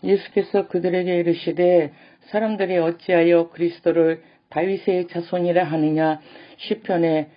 예수께서 그들에게 이르시되 사람들이 어찌하여 그리스도를 다윗의 자손이라 하느냐. 시편에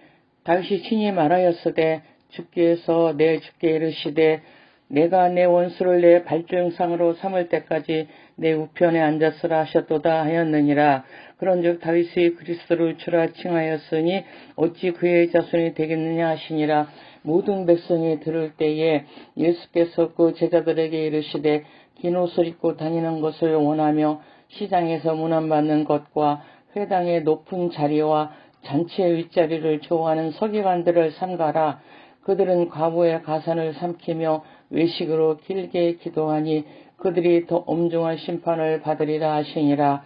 다윗이 친히 말하였으되 주께서 내 주께 이르시되 내가 내 원수를 내 발등상으로 삼을 때까지 내 우편에 앉았으라 하셨도다 하였느니라. 그런즉 다윗이 그리스도를 주라 칭하였으니 어찌 그의 자손이 되겠느냐 하시니라. 모든 백성이 들을 때에 예수께서 그 제자들에게 이르시되 긴 옷을 입고 다니는 것을 원하며 시장에서 문안받는 것과 회당의 높은 자리와 잔치의 윗자리를 좋아하는 서기관들을 삼가라. 그들은 과부의 가산을 삼키며 외식으로 길게 기도하니 그들이 더 엄중한 심판을 받으리라 하시니라.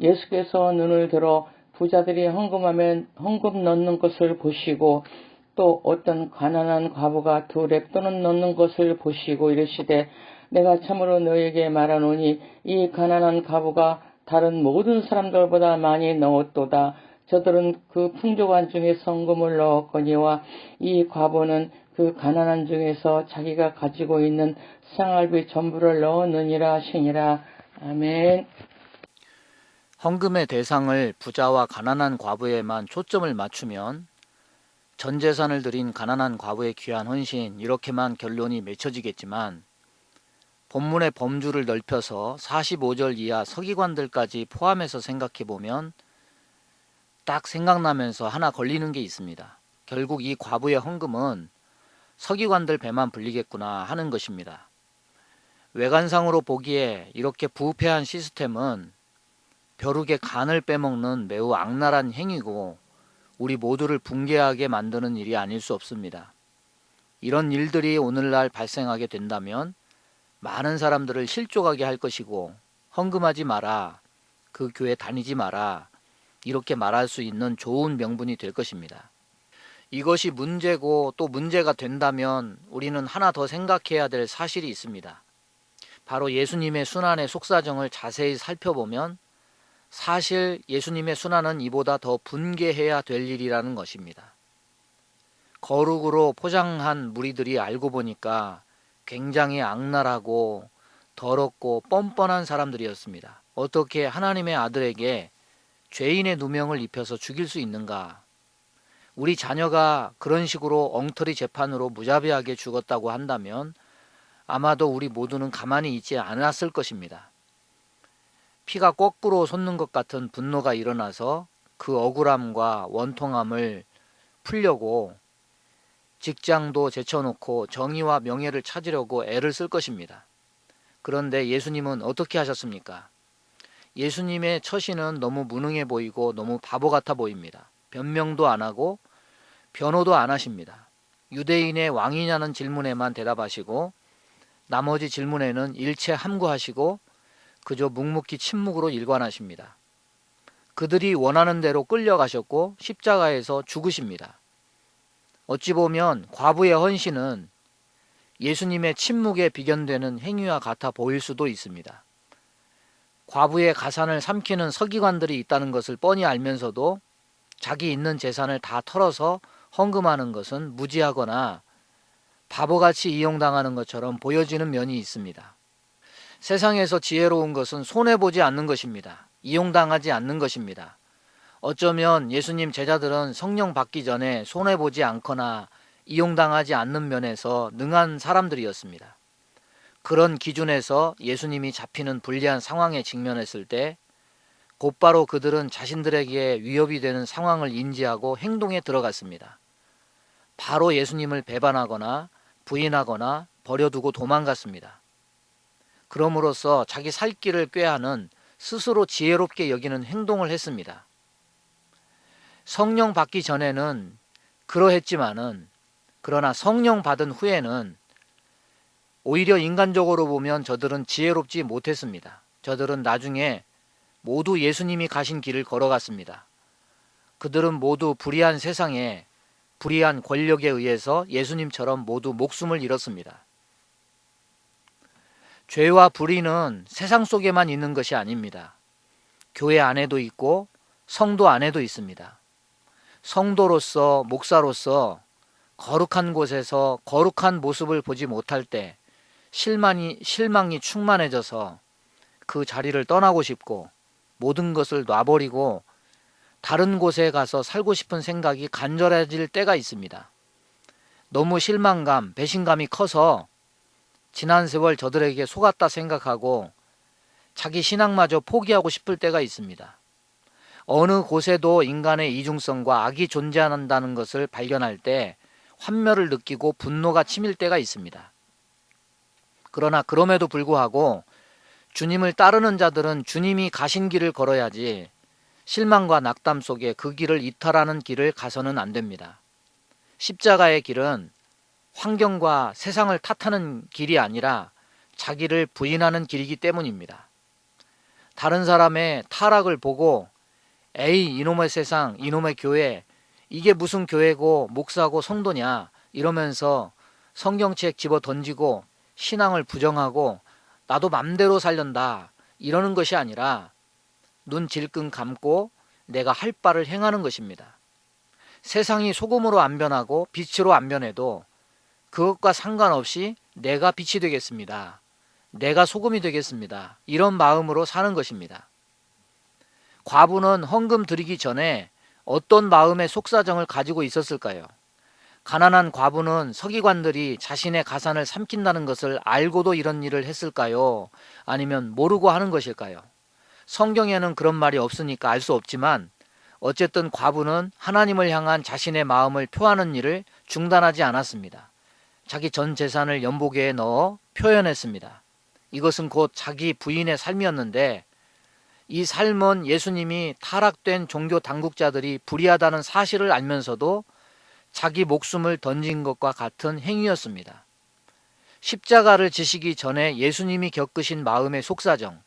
예수께서 눈을 들어 부자들이 헌금 넣는 것을 보시고 또 어떤 가난한 과부가 2렙돈을 넣는 것을 보시고 이르시되 내가 참으로 너에게 말하노니 이 가난한 과부가 다른 모든 사람들보다 많이 넣었도다. 저들은 그 풍족한 중에 헌금을 넣었거니와 이 과부는 그 가난한 중에서 자기가 가지고 있는 생활비 전부를 넣었느니라 하시니라. 아멘. 헌금의 대상을 부자와 가난한 과부에만 초점을 맞추면 전 재산을 들인 가난한 과부의 귀한 헌신 이렇게만 결론이 맺혀지겠지만 본문의 범주를 넓혀서 45절 이하 서기관들까지 포함해서 생각해보면 딱 생각나면서 하나 걸리는 게 있습니다. 결국 이 과부의 헌금은 서기관들 배만 불리겠구나 하는 것입니다. 외관상으로 보기에 이렇게 부패한 시스템은 벼룩의 간을 빼먹는 매우 악랄한 행위고 우리 모두를 붕괴하게 만드는 일이 아닐 수 없습니다. 이런 일들이 오늘날 발생하게 된다면 많은 사람들을 실족하게 할 것이고 헌금하지 마라, 그 교회 다니지 마라 이렇게 말할 수 있는 좋은 명분이 될 것입니다. 이것이 문제고 또 문제가 된다면 우리는 하나 더 생각해야 될 사실이 있습니다. 바로 예수님의 순환의 속사정을 자세히 살펴보면 사실 예수님의 순환은 이보다 더 분개해야 될 일이라는 것입니다. 거룩으로 포장한 무리들이 알고 보니까 굉장히 악랄하고 더럽고 뻔뻔한 사람들이었습니다. 어떻게 하나님의 아들에게 죄인의 누명을 입혀서 죽일 수 있는가? 우리 자녀가 그런 식으로 엉터리 재판으로 무자비하게 죽었다고 한다면 아마도 우리 모두는 가만히 있지 않았을 것입니다. 피가 거꾸로 솟는 것 같은 분노가 일어나서 그 억울함과 원통함을 풀려고 직장도 제쳐놓고 정의와 명예를 찾으려고 애를 쓸 것입니다. 그런데 예수님은 어떻게 하셨습니까? 예수님의 처신은 너무 무능해 보이고 너무 바보 같아 보입니다. 변명도 안 하고 변호도 안 하십니다. 유대인의 왕이냐는 질문에만 대답하시고 나머지 질문에는 일체 함구하시고 그저 묵묵히 침묵으로 일관하십니다. 그들이 원하는 대로 끌려가셨고 십자가에서 죽으십니다. 어찌 보면 과부의 헌신은 예수님의 침묵에 비견되는 행위와 같아 보일 수도 있습니다. 과부의 가산을 삼키는 서기관들이 있다는 것을 뻔히 알면서도 자기 있는 재산을 다 털어서 헌금하는 것은 무지하거나 바보같이 이용당하는 것처럼 보여지는 면이 있습니다. 세상에서 지혜로운 것은 손해보지 않는 것입니다. 이용당하지 않는 것입니다. 어쩌면 예수님 제자들은 성령 받기 전에 손해보지 않거나 이용당하지 않는 면에서 능한 사람들이었습니다. 그런 기준에서 예수님이 잡히는 불리한 상황에 직면했을 때 곧바로 그들은 자신들에게 위협이 되는 상황을 인지하고 행동에 들어갔습니다. 바로 예수님을 배반하거나 부인하거나 버려두고 도망갔습니다. 그럼으로써 자기 살 길을 꾀하는 스스로 지혜롭게 여기는 행동을 했습니다. 성령 받기 전에는 그러했지만은 그러나 성령 받은 후에는 오히려 인간적으로 보면 저들은 지혜롭지 못했습니다. 저들은 나중에 모두 예수님이 가신 길을 걸어갔습니다. 그들은 모두 불의한 세상에 불의한 권력에 의해서 예수님처럼 모두 목숨을 잃었습니다. 죄와 불의는 세상 속에만 있는 것이 아닙니다. 교회 안에도 있고 성도 안에도 있습니다. 성도로서 목사로서 거룩한 곳에서 거룩한 모습을 보지 못할 때 실망이 충만해져서 그 자리를 떠나고 싶고 모든 것을 놔버리고 다른 곳에 가서 살고 싶은 생각이 간절해질 때가 있습니다. 너무 실망감, 배신감이 커서 지난 세월 저들에게 속았다 생각하고 자기 신앙마저 포기하고 싶을 때가 있습니다. 어느 곳에도 인간의 이중성과 악이 존재한다는 것을 발견할 때 환멸을 느끼고 분노가 치밀 때가 있습니다. 그러나 그럼에도 불구하고 주님을 따르는 자들은 주님이 가신 길을 걸어야지 실망과 낙담 속에 그 길을 이탈하는 길을 가서는 안 됩니다. 십자가의 길은 환경과 세상을 탓하는 길이 아니라 자기를 부인하는 길이기 때문입니다. 다른 사람의 타락을 보고 에이 이놈의 세상, 이놈의 교회, 이게 무슨 교회고 목사고 성도냐 이러면서 성경책 집어 던지고 신앙을 부정하고 나도 맘대로 살련다 이러는 것이 아니라 눈 질끈 감고 내가 할 바를 행하는 것입니다. 세상이 소금으로 안 변하고 빛으로 안 변해도 그것과 상관없이 내가 빛이 되겠습니다. 내가 소금이 되겠습니다. 이런 마음으로 사는 것입니다. 과부는 헌금 드리기 전에 어떤 마음의 속사정을 가지고 있었을까요? 가난한 과부는 서기관들이 자신의 가산을 삼킨다는 것을 알고도 이런 일을 했을까요? 아니면 모르고 하는 것일까요? 성경에는 그런 말이 없으니까 알 수 없지만 어쨌든 과부는 하나님을 향한 자신의 마음을 표하는 일을 중단하지 않았습니다. 자기 전 재산을 연보계에 넣어 표현했습니다. 이것은 곧 자기 부인의 삶이었는데 이 삶은 예수님이 타락된 종교 당국자들이 불의하다는 사실을 알면서도 자기 목숨을 던진 것과 같은 행위였습니다. 십자가를 지시기 전에 예수님이 겪으신 마음의 속사정,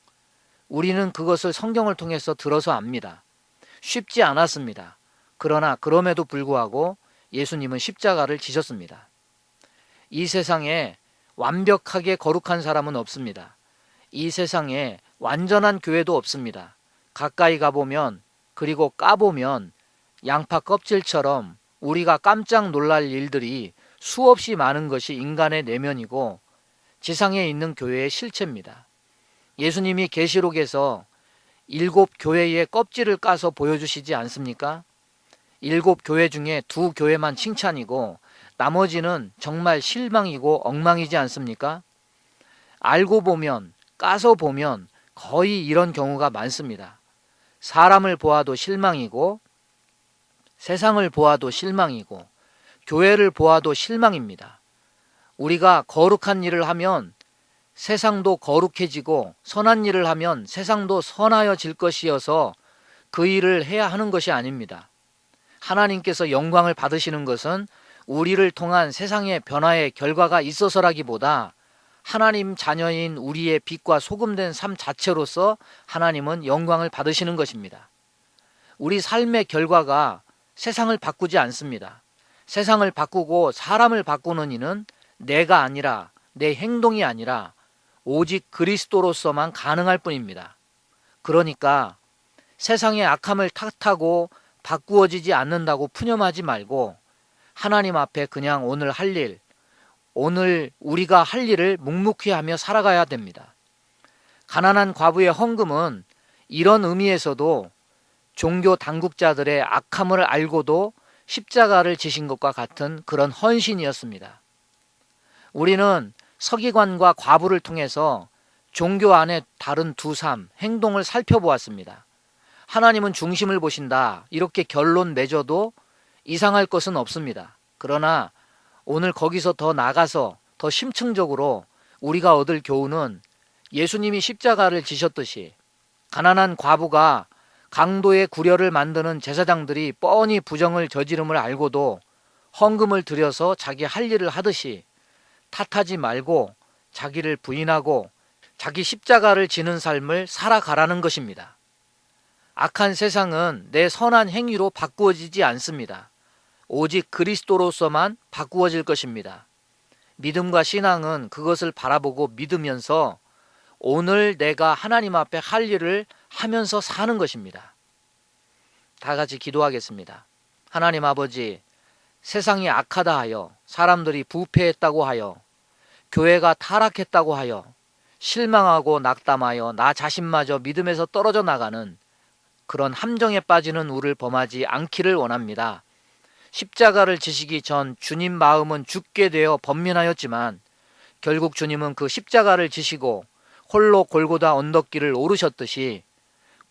우리는 그것을 성경을 통해서 들어서 압니다. 쉽지 않았습니다. 그러나 그럼에도 불구하고 예수님은 십자가를 지셨습니다. 이 세상에 완벽하게 거룩한 사람은 없습니다. 이 세상에 완전한 교회도 없습니다. 가까이 가보면 그리고 까보면 양파 껍질처럼 우리가 깜짝 놀랄 일들이 수없이 많은 것이 인간의 내면이고 지상에 있는 교회의 실체입니다. 예수님이 계시록에서 7 교회의 껍질을 까서 보여주시지 않습니까? 7 교회 중에 2 교회만 칭찬이고 나머지는 정말 실망이고 엉망이지 않습니까? 알고 보면, 까서 보면 거의 이런 경우가 많습니다. 사람을 보아도 실망이고 세상을 보아도 실망이고 교회를 보아도 실망입니다. 우리가 거룩한 일을 하면 세상도 거룩해지고 선한 일을 하면 세상도 선하여질 것이어서 그 일을 해야 하는 것이 아닙니다. 하나님께서 영광을 받으시는 것은 우리를 통한 세상의 변화의 결과가 있어서라기보다 하나님 자녀인 우리의 빛과 소금된 삶 자체로서 하나님은 영광을 받으시는 것입니다. 우리 삶의 결과가 세상을 바꾸지 않습니다. 세상을 바꾸고 사람을 바꾸는 이는 내가 아니라 내 행동이 아니라 오직 그리스도로서만 가능할 뿐입니다. 그러니까 세상의 악함을 탓하고 바꾸어지지 않는다고 푸념하지 말고 하나님 앞에 그냥 오늘 할 일, 오늘 우리가 할 일을 묵묵히 하며 살아가야 됩니다. 가난한 과부의 헌금은 이런 의미에서도 종교 당국자들의 악함을 알고도 십자가를 지신 것과 같은 그런 헌신이었습니다. 우리는 서기관과 과부를 통해서 종교 안에 다른 두 삶, 행동을 살펴보았습니다. 하나님은 중심을 보신다. 이렇게 결론 맺어도 이상할 것은 없습니다. 그러나 오늘 거기서 더 나가서 더 심층적으로 우리가 얻을 교훈은 예수님이 십자가를 지셨듯이 가난한 과부가 강도의 구려를 만드는 제사장들이 뻔히 부정을 저지름을 알고도 헌금을 들여서 자기 할 일을 하듯이 탓하지 말고 자기를 부인하고 자기 십자가를 지는 삶을 살아가라는 것입니다. 악한 세상은 내 선한 행위로 바꾸어지지 않습니다. 오직 그리스도로서만 바꾸어질 것입니다. 믿음과 신앙은 그것을 바라보고 믿으면서 오늘 내가 하나님 앞에 할 일을 하면서 사는 것입니다. 다 같이 기도하겠습니다. 하나님 아버지, 세상이 악하다 하여, 사람들이 부패했다고 하여, 교회가 타락했다고 하여, 실망하고 낙담하여 나 자신마저 믿음에서 떨어져 나가는 그런 함정에 빠지는 우를 범하지 않기를 원합니다. 십자가를 지시기 전 주님 마음은 죽게 되어 번민하였지만 결국 주님은 그 십자가를 지시고 홀로 골고다 언덕길을 오르셨듯이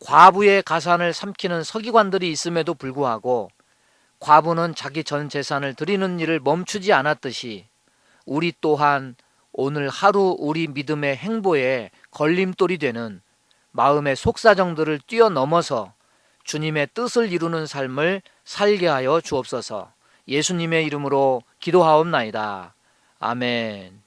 과부의 가산을 삼키는 서기관들이 있음에도 불구하고 과부는 자기 전 재산을 드리는 일을 멈추지 않았듯이 우리 또한 오늘 하루 우리 믿음의 행보에 걸림돌이 되는 마음의 속사정들을 뛰어넘어서 주님의 뜻을 이루는 삶을 살게 하여 주옵소서. 예수님의 이름으로 기도하옵나이다. 아멘.